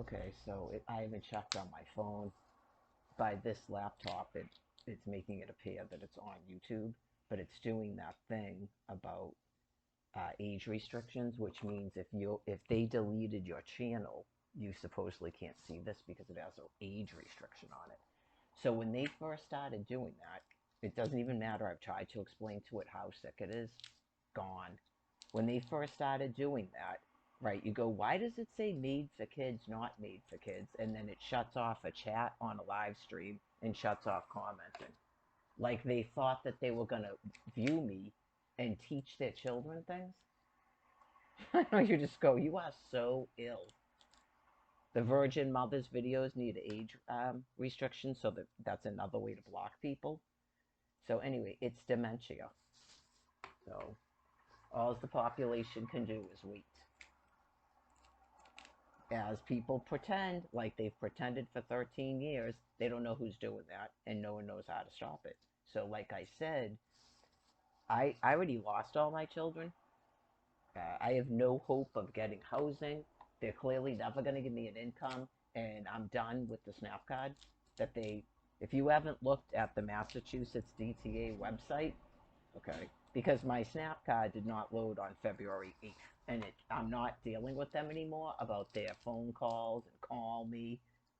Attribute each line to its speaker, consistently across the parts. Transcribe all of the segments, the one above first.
Speaker 1: Okay, so I haven't checked on my phone. By this laptop, it's making it appear that it's on YouTube, but it's doing that thing about age restrictions, which means if they deleted your channel, you supposedly can't see this because it has an age restriction on it. So when they first started doing that, it doesn't even matter. I've tried to explain to it how sick it is. Gone. When they first started doing that, right, you go, why does it say made for kids, not made for kids? And then it shuts off a chat on a live stream and shuts off commenting. Like they thought that they were going to view me and teach their children things. You just go, you are so ill. The Virgin Mother's videos need age restrictions, so that's another way to block people. So anyway, it's dementia. So all the population can do is wait. As people pretend, like they've pretended for 13 years, they don't know who's doing that, and no one knows how to stop it. So like I said, I already lost all my children. I have no hope of getting housing. They're clearly never going to give me an income, and I'm done with the SNAP card. That they, if you haven't looked at the Massachusetts DTA website, okay, because my SNAP card did not load on February 8th, and I'm not dealing with them anymore about their phone calls and call me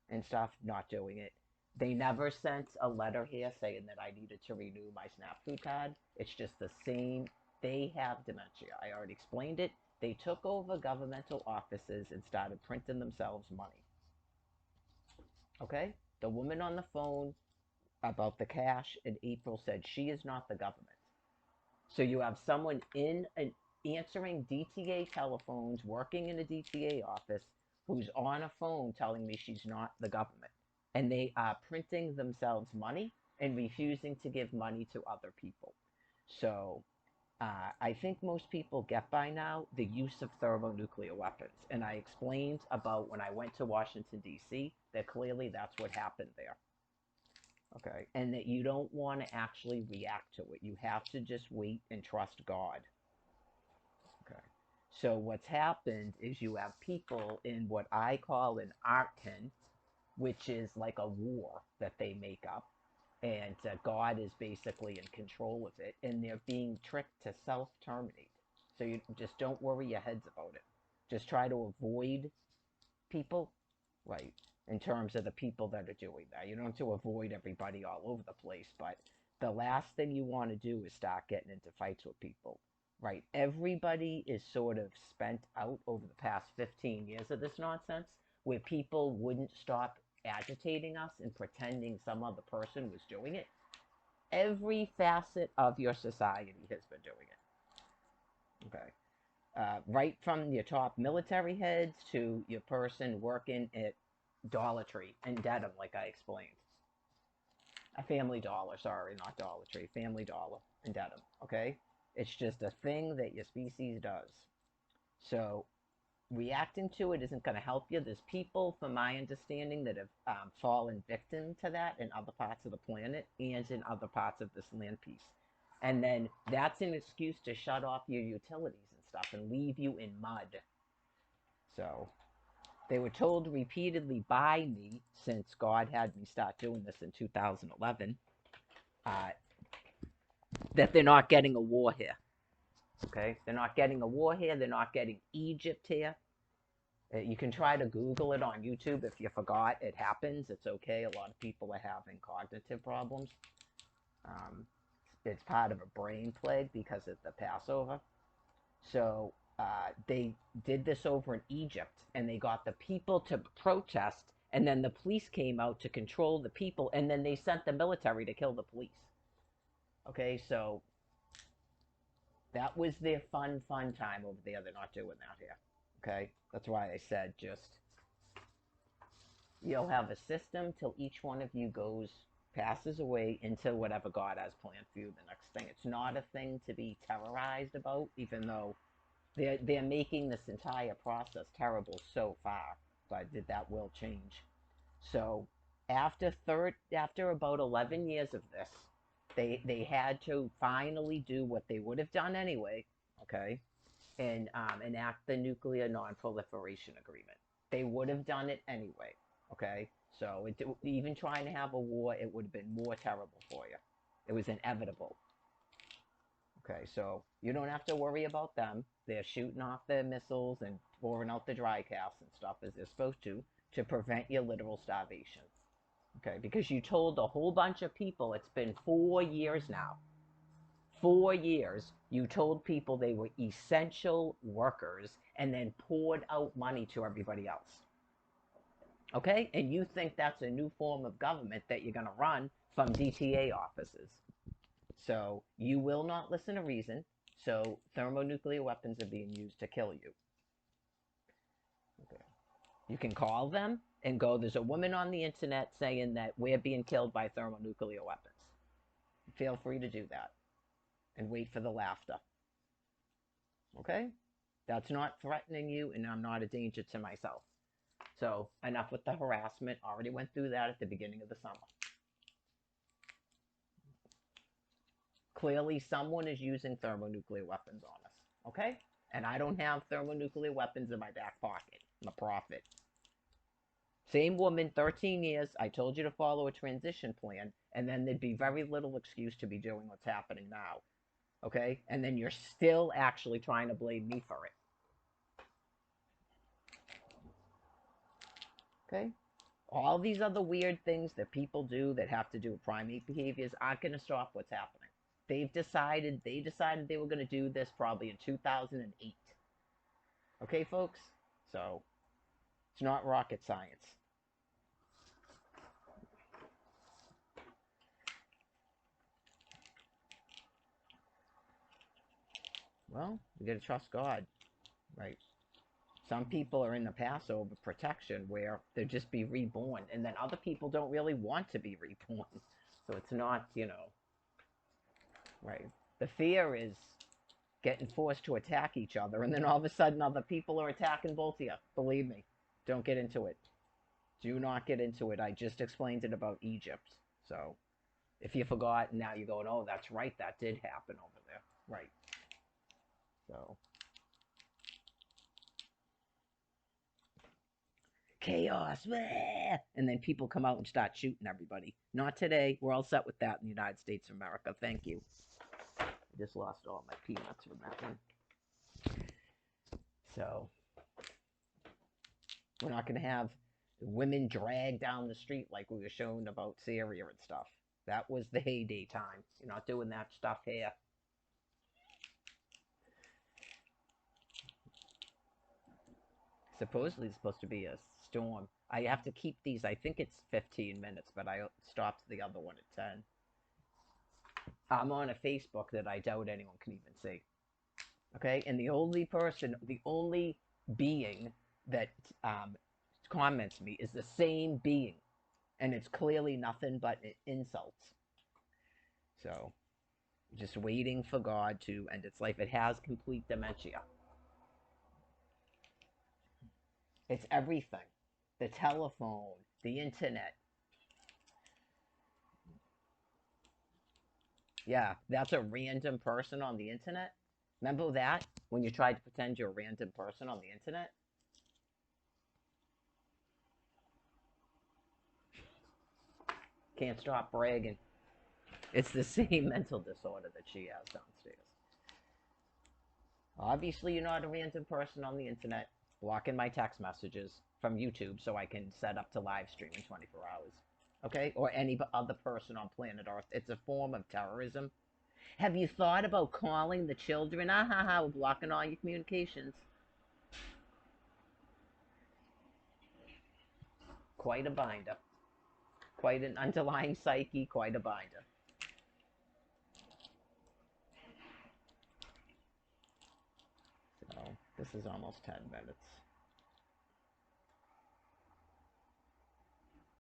Speaker 1: and stuff. Not doing it. They never sent a letter here saying that I needed to renew my SNAP food card. It's just the same. They have dementia. I already explained it. They took over governmental offices and started printing themselves money. Okay? The woman on the phone about the cash in April said she is not the government. So you have someone in an answering DTA telephones, working in a DTA office, who's on a phone telling me she's not the government. And they are printing themselves money and refusing to give money to other people. So I think most people get by now the use of thermonuclear weapons. And I explained about when I went to Washington, D.C., that clearly that's what happened there. Okay. And that you don't want to actually react to it. You have to just wait and trust God. Okay. So what's happened is you have people in what I call an Arcton, which is like a war that they make up. And God is basically in control of it. And they're being tricked to self-terminate. So you just don't worry your heads about it. Just try to avoid people, right, in terms of the people that are doing that. You don't have to avoid everybody all over the place, but the last thing you want to do is start getting into fights with people, right? Everybody is sort of spent out over the past 15 years of this nonsense where people wouldn't stop agitating us and pretending some other person was doing it. Every facet of your society has been doing it. Okay. Right from your top military heads to your person working at Dollar Tree in Dedham, like I explained. A Family Dollar, sorry, not Dollar Tree, Family Dollar in Dedham, okay? It's just a thing that your species does. So reacting to it isn't going to help you. There's people, from my understanding, that have fallen victim to that in other parts of the planet and in other parts of this land piece. And then that's an excuse to shut off your utilities and stuff and leave you in mud. So they were told repeatedly by me, since God had me start doing this in 2011, uh, that they're not getting a war here. Okay? They're not getting a war here. They're not getting Egypt here. You can try to Google it on YouTube if you forgot. It happens. It's okay. A lot of people are having cognitive problems. Um, it's part of a brain plague because of the Passover. So they did this over in Egypt, and they got the people to protest, and then the police came out to control the people, and then they sent the military to kill the police. Okay, so that was their fun time over there. They're not doing that here. Okay, that's why I said just you'll have a system till each one of you passes away into whatever God has planned for you the next thing. It's not a thing to be terrorized about, even though they're making this entire process terrible so far, but that will change. So after about 11 years of this, they had to finally do what they would have done anyway, okay, and enact the Nuclear Non-Proliferation Agreement. They would have done it anyway, okay? So even trying to have a war, it would have been more terrible for you. It was inevitable. Okay, so you don't have to worry about them. They're shooting off their missiles and pouring out the dry casts and stuff as they're supposed to prevent your literal starvation. Okay, because you told a whole bunch of people, it's been 4 years now. 4 years, you told people they were essential workers and then poured out money to everybody else. Okay, and you think that's a new form of government that you're going to run from DTA offices. So you will not listen to reason. So thermonuclear weapons are being used to kill you. Okay. You can call them and go, there's a woman on the internet saying that we're being killed by thermonuclear weapons. Feel free to do that. And wait for the laughter. Okay? That's not threatening you, and I'm not a danger to myself. So enough with the harassment. Already went through that at the beginning of the summer. Clearly, someone is using thermonuclear weapons on us. Okay? And I don't have thermonuclear weapons in my back pocket. I'm a prophet. Same woman, 13 years. I told you to follow a transition plan, and then there'd be very little excuse to be doing what's happening now. Okay? And then you're still actually trying to blame me for it. Okay? All these other weird things that people do that have to do with primate behaviors aren't going to stop what's happening. They decided they were going to do this probably in 2008. Okay, folks? So, it's not rocket science. Well, we got to trust God, right? Some people are in the Passover protection where they'll just be reborn, and then other people don't really want to be reborn. So it's not, right. The fear is getting forced to attack each other, and then all of a sudden other people are attacking both of you. Believe me. Don't get into it. Do not get into it. I just explained it about Egypt. So, if you forgot, now you're going, oh, that's right, that did happen over there. Right. So, chaos, bleh! And then people come out and start shooting everybody. Not today. We're all set with that in the United States of America. Thank you. I just lost all my peanuts from that one. So, we're not going to have women dragged down the street like we were shown about Syria and stuff. That was the heyday time. You're not doing that stuff here. Supposedly it's supposed to be a storm. I have to keep these, I think it's 15 minutes, but I stopped the other one at 10. I'm on a Facebook that I doubt anyone can even see. Okay? And the only being that comments me is the same being. And it's clearly nothing but insults. So, just waiting for God to end its life. It has complete dementia. It's everything. The telephone, the internet. Yeah, that's a random person on the internet. Remember that? When you tried to pretend you're a random person on the internet? Can't stop bragging. It's the same mental disorder that she has downstairs. Obviously, you're not a random person on the internet blocking my text messages from YouTube so I can set up to live stream in 24 hours. Okay? Or any other person on planet Earth. It's a form of terrorism. Have you thought about calling the children? Ah ha ha, we're blocking all your communications. Quite a binder. Quite an underlying psyche, quite a binder. So, this is almost 10 minutes.